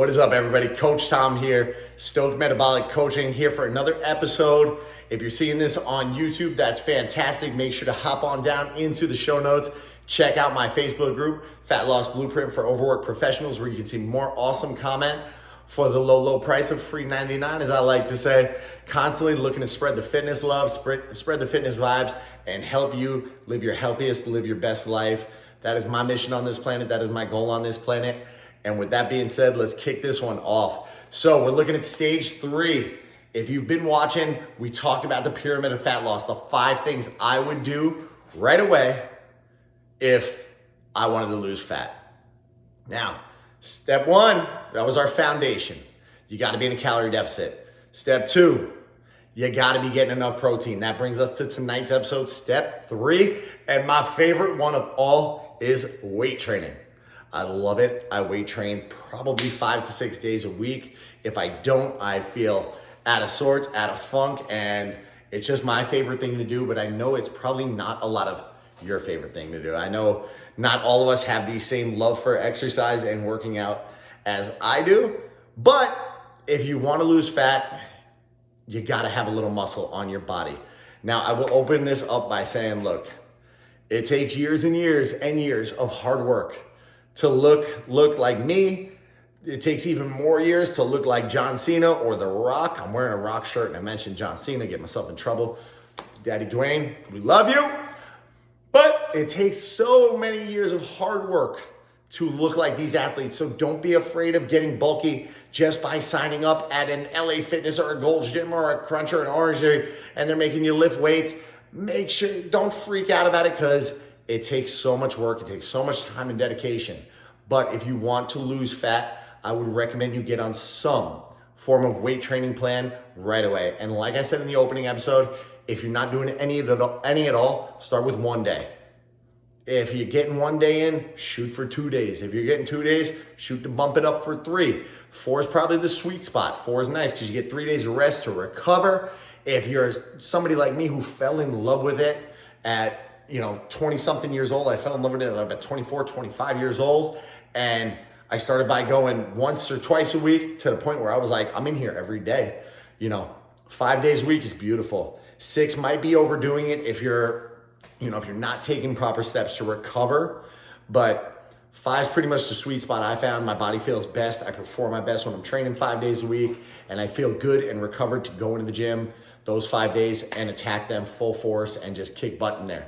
What is up, everybody? Coach Tom here, Stoked Metabolic Coaching, here for another episode. If you're seeing this on YouTube, that's fantastic. Make sure to hop on down into the show notes. Check out my Facebook group, Fat Loss Blueprint for Overworked Professionals, where you can see more awesome content for the low price of free $99, as I like to say. Constantly looking to spread the fitness love, spread the fitness vibes, and help you live your healthiest, live your best life. That is my mission on this planet. That is my goal on this planet. And with that being said, let's kick this one off. So we're looking at stage 3. If you've been watching, we talked about the pyramid of fat loss, the 5 things I would do right away if I wanted to lose fat. Now, step 1, that was our foundation. You gotta be in a calorie deficit. Step 2, you gotta be getting enough protein. That brings us to tonight's episode, step 3. And my favorite one of all is weight training. I love it. I weight train probably 5 to 6 days a week. If I don't, I feel out of sorts, out of funk, and it's just my favorite thing to do, but I know it's probably not a lot of your favorite thing to do. I know not all of us have the same love for exercise and working out as I do, but if you want to lose fat, you got to have a little muscle on your body. Now, I will open this up by saying, look, it takes years and years and years of hard work to look like me. It takes even more years to look like John Cena or The Rock. I'm wearing a Rock shirt and I mentioned John Cena, get myself in trouble. Daddy Dwayne, we love you. But it takes so many years of hard work to look like these athletes. So don't be afraid of getting bulky just by signing up at an LA Fitness or a Gold's Gym or a Crunch or an Orangery and they're making you lift weights. Make sure, don't freak out about it because it takes so much work. It takes so much time and dedication. But if you want to lose fat, I would recommend you get on some form of weight training plan right away. And like I said in the opening episode, if you're not doing any at all, start with 1 day. If you're getting 1 day in, shoot for 2 days. If you're getting 2 days, shoot to bump it up for 3. 4 is probably the sweet spot. 4 is nice because you get 3 days of rest to recover. If you're somebody like me who fell in love with it at 20 something years old, I fell in love with it at about 24, 25 years old. And I started by going once or twice a week to the point where I was like, I'm in here every day. 5 days a week is beautiful. 6 might be overdoing it if you're not taking proper steps to recover, but 5 is pretty much the sweet spot I found. My body feels best. I perform my best when I'm training 5 days a week, and I feel good and recovered to go into the gym those 5 days and attack them full force and just kick butt in there.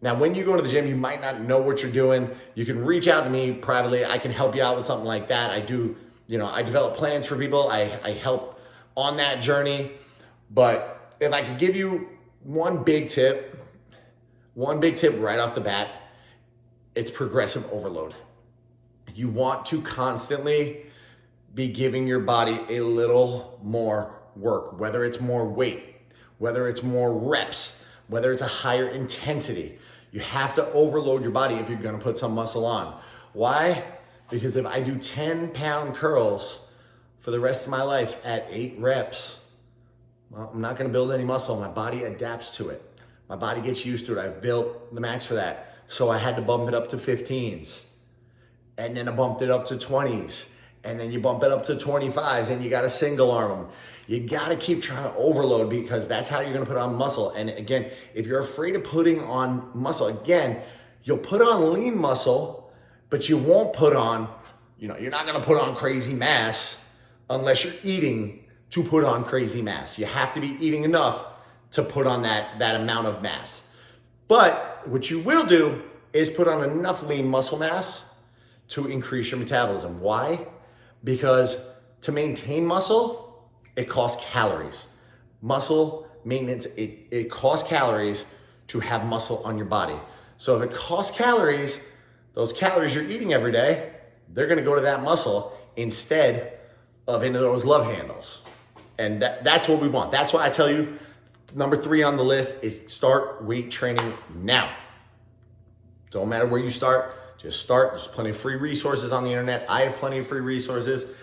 Now, when you go to the gym, you might not know what you're doing. You can reach out to me privately. I can help you out with something like that. I do, I develop plans for people. I help on that journey. But if I could give you one big tip right off the bat, it's progressive overload. You want to constantly be giving your body a little more work, whether it's more weight, whether it's more reps, whether it's a higher intensity. You have to overload your body if you're gonna put some muscle on. Why? Because if I do 10-pound curls for the rest of my life at 8 reps, well, I'm not gonna build any muscle. My body adapts to it. My body gets used to it. I've built the max for that. So I had to bump it up to 15s. And then I bumped it up to 20s. And then you bump it up to 25s and you gotta single arm them. You gotta keep trying to overload because that's how you're gonna put on muscle. And again, if you're afraid of putting on muscle, again, you'll put on lean muscle, but you won't put on, you're not gonna put on crazy mass unless you're eating to put on crazy mass. You have to be eating enough to put on that amount of mass. But what you will do is put on enough lean muscle mass to increase your metabolism. Why? Because to maintain muscle, it costs calories. Muscle maintenance, it costs calories to have muscle on your body. So if it costs calories, those calories you're eating every day, they're gonna go to that muscle instead of into those love handles. And that's what we want. That's why I tell you, number 3 on the list is start weight training now. Don't matter where you start, just start. There's plenty of free resources on the internet. I have plenty of free resources.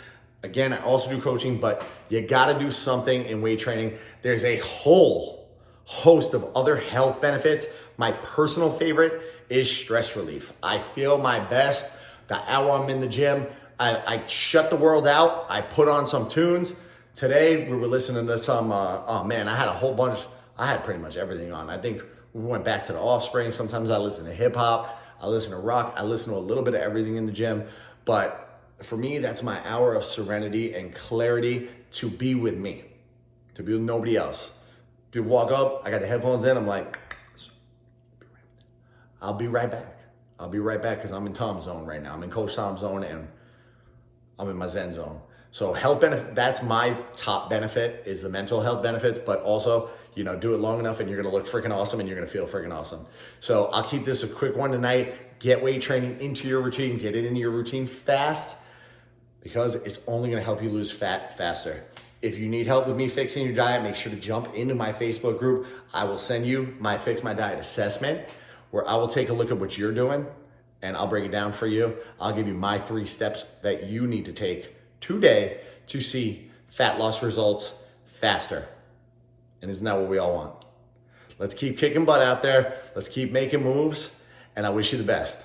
Again, I also do coaching, but you gotta do something in weight training. There's a whole host of other health benefits. My personal favorite is stress relief. I feel my best the hour I'm in the gym. I shut the world out. I put on some tunes. Today we were listening to some, oh man, I had a whole bunch. I had pretty much everything on. I think we went back to the Offspring. Sometimes I listen to hip hop. I listen to rock. I listen to a little bit of everything in the gym. But for me, that's my hour of serenity and clarity to be with me, to be with nobody else. People walk up, I got the headphones in, I'm like, I'll be right back. I'll be right back because I'm in Tom's zone right now. I'm in Coach Tom's zone and I'm in my Zen zone. So health benefit, that's my top benefit, is the mental health benefits, but also, you know, do it long enough and you're gonna look freaking awesome and you're gonna feel freaking awesome. So I'll keep this a quick one tonight. Get weight training into your routine, get it into your routine fast, because it's only gonna help you lose fat faster. If you need help with me fixing your diet, make sure to jump into my Facebook group. I will send you my Fix My Diet assessment, where I will take a look at what you're doing and I'll break it down for you. I'll give you my 3 steps that you need to take today to see fat loss results faster. And isn't that what we all want? Let's keep kicking butt out there. Let's keep making moves. And I wish you the best.